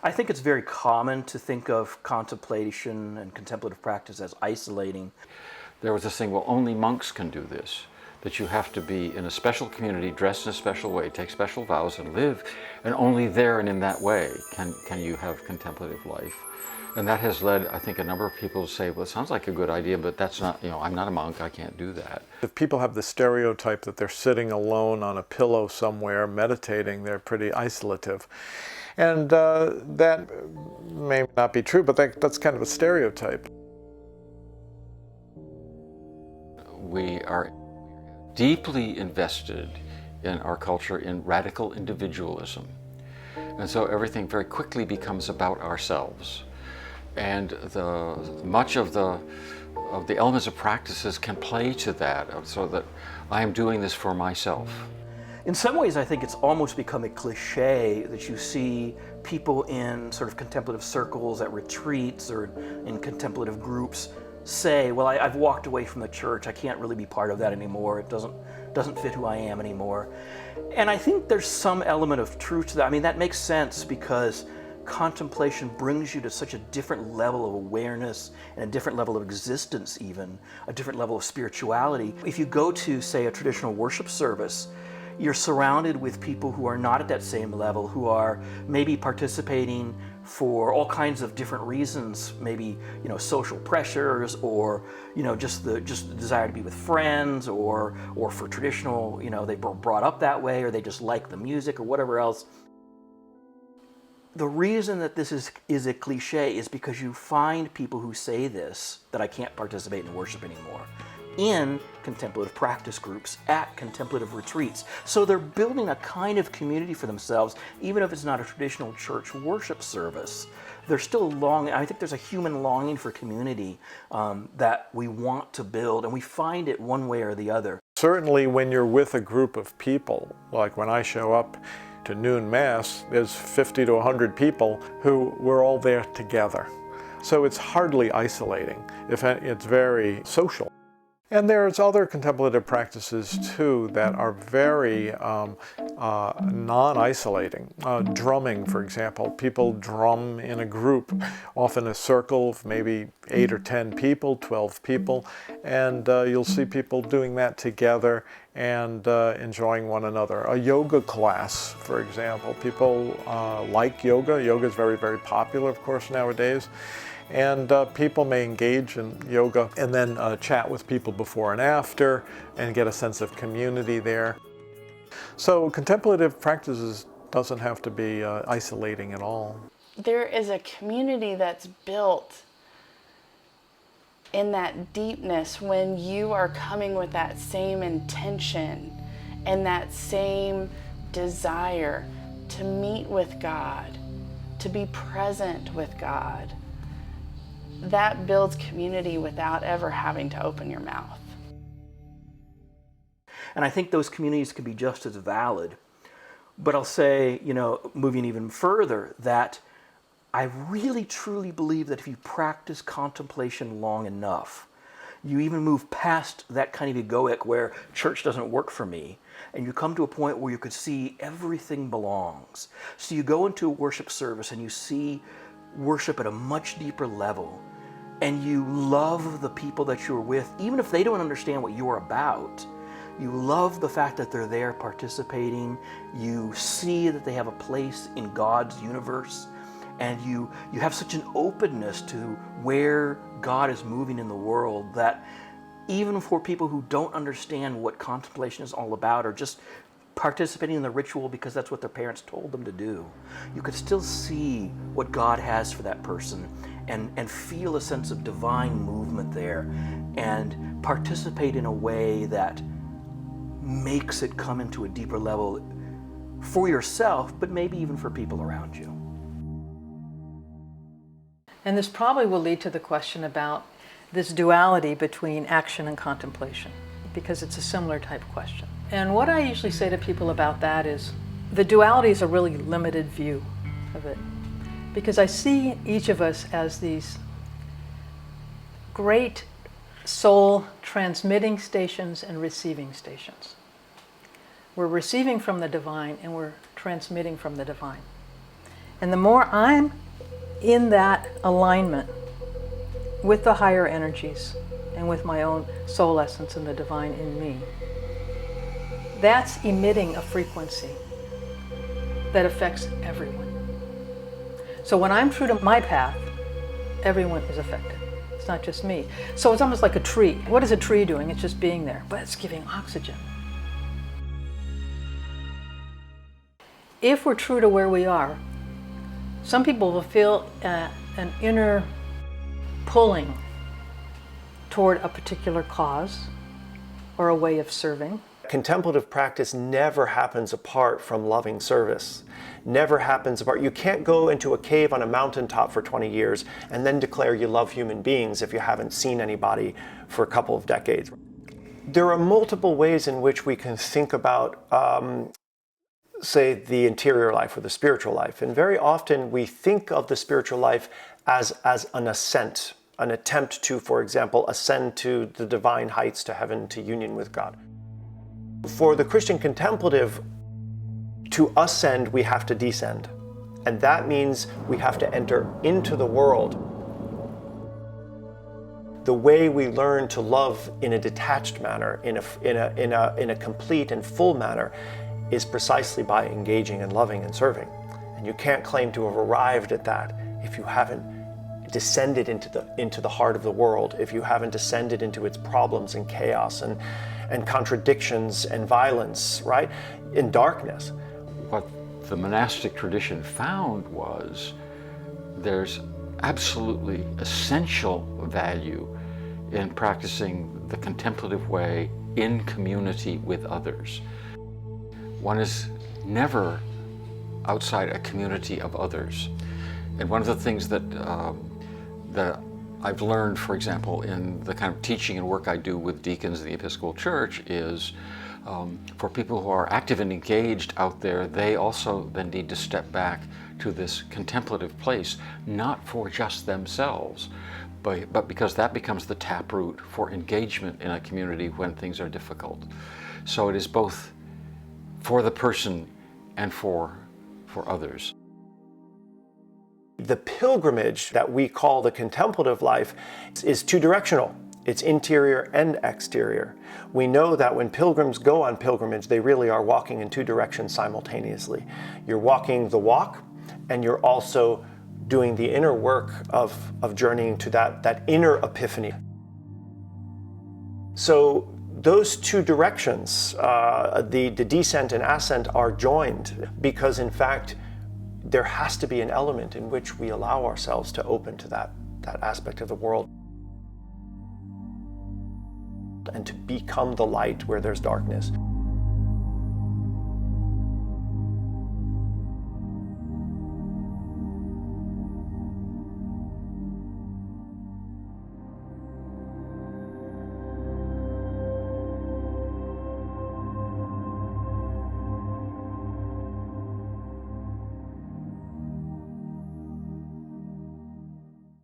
I think it's very common to think of contemplation and contemplative practice as isolating. There was this thing, well, only monks can do this, that you have to be in a special community, dressed in a special way, take special vows and live, and only there and in that way can you have contemplative life. And that has led, I think, a number of people to say, well, it sounds like a good idea, but that's not, I'm not a monk, I can't do that. If people have the stereotype that they're sitting alone on a pillow somewhere meditating, they're pretty isolative. And that may not be true, but that's kind of a stereotype. We are deeply invested in our culture in radical individualism. And so everything very quickly becomes about ourselves. And much of the elements of practices can play to that, so that I am doing this for myself. In some ways, I think it's almost become a cliche that you see people in sort of contemplative circles at retreats or in contemplative groups say, well, I've walked away from the church, I can't really be part of that anymore, it doesn't fit who I am anymore. And I think there's some element of truth to that. I mean, that makes sense because contemplation brings you to such a different level of awareness and a different level of existence, even a different level of spirituality. If you go to, say, a traditional worship service, you're surrounded with people who are not at that same level, who are maybe participating for all kinds of different reasons, maybe social pressures, or just the desire to be with friends, or for traditional, they were brought up that way, or they just like the music or whatever else. The reason that this is a cliche is because you find people who say this, that I can't participate in worship anymore, in contemplative practice groups, at contemplative retreats. So they're building a kind of community for themselves, even if it's not a traditional church worship service. There's still a longing. I think there's a human longing for community that we want to build, and we find it one way or the other. Certainly when you're with a group of people, like when I show up to noon Mass, there's 50 to 100 people who we're all there together. So it's hardly isolating. It's very social. And there's other contemplative practices too that are very non-isolating. Drumming, for example. People drum in a group, often a circle of maybe 8 or 10 people, 12 people, and you'll see people doing that together and enjoying one another. A yoga class, for example. People like yoga. Yoga is very, very popular, of course, nowadays. And people may engage in yoga and then chat with people before and after and get a sense of community there. So contemplative practices doesn't have to be isolating at all. There is a community that's built in that deepness when you are coming with that same intention and that same desire to meet with God, to be present with God. That builds community without ever having to open your mouth. And I think those communities can be just as valid. But I'll say, moving even further, that I really truly believe that if you practice contemplation long enough, you even move past that kind of egoic where church doesn't work for me, and you come to a point where you could see everything belongs. So you go into a worship service and you see worship at a much deeper level, and you love the people that you're with, even if they don't understand what you're about. You love the fact that they're there participating. You see that they have a place in God's universe, and you have such an openness to where God is moving in the world that even for people who don't understand what contemplation is all about, or just participating in the ritual because that's what their parents told them to do, you could still see what God has for that person and feel a sense of divine movement there and participate in a way that makes it come into a deeper level for yourself, but maybe even for people around you. And this probably will lead to the question about this duality between action and contemplation, because it's a similar type question. And what I usually say to people about that is the duality is a really limited view of it, because I see each of us as these great soul transmitting stations and receiving stations. We're receiving from the divine and we're transmitting from the divine. And the more I'm in that alignment with the higher energies and with my own soul essence and the divine in me, that's emitting a frequency that affects everyone. So when I'm true to my path, everyone is affected. It's not just me. So it's almost like a tree. What is a tree doing? It's just being there, but it's giving oxygen. If we're true to where we are, some people will feel an inner pulling toward a particular cause or a way of serving. Contemplative practice never happens apart from loving service. Never happens apart. You can't go into a cave on a mountaintop for 20 years and then declare you love human beings if you haven't seen anybody for a couple of decades. There are multiple ways in which we can think about, say, the interior life or the spiritual life. And very often we think of the spiritual life as an ascent, an attempt to, for example, ascend to the divine heights, to heaven, to union with God. For the Christian contemplative, to ascend, we have to descend. And that means we have to enter into the world. The way we learn to love in a detached manner, in a complete and full manner, is precisely by engaging and loving and serving. And you can't claim to have arrived at that if you haven't descended into the heart of the world, if you haven't descended into its problems and chaos and contradictions and violence, right? In darkness. What the monastic tradition found was there's absolutely essential value in practicing the contemplative way in community with others. One is never outside a community of others. And one of the things that I've learned, for example, in the kind of teaching and work I do with deacons in the Episcopal Church is for people who are active and engaged out there, they also then need to step back to this contemplative place, not for just themselves, but because that becomes the taproot for engagement in a community when things are difficult. So it is both for the person and for others. The pilgrimage that we call the contemplative life is two-directional. It's interior and exterior. We know that when pilgrims go on pilgrimage, they really are walking in two directions simultaneously. You're walking the walk, and you're also doing the inner work of journeying to that inner epiphany. So those two directions, the descent and ascent, are joined because, in fact, there has to be an element in which we allow ourselves to open to that aspect of the world and to become the light where there's darkness.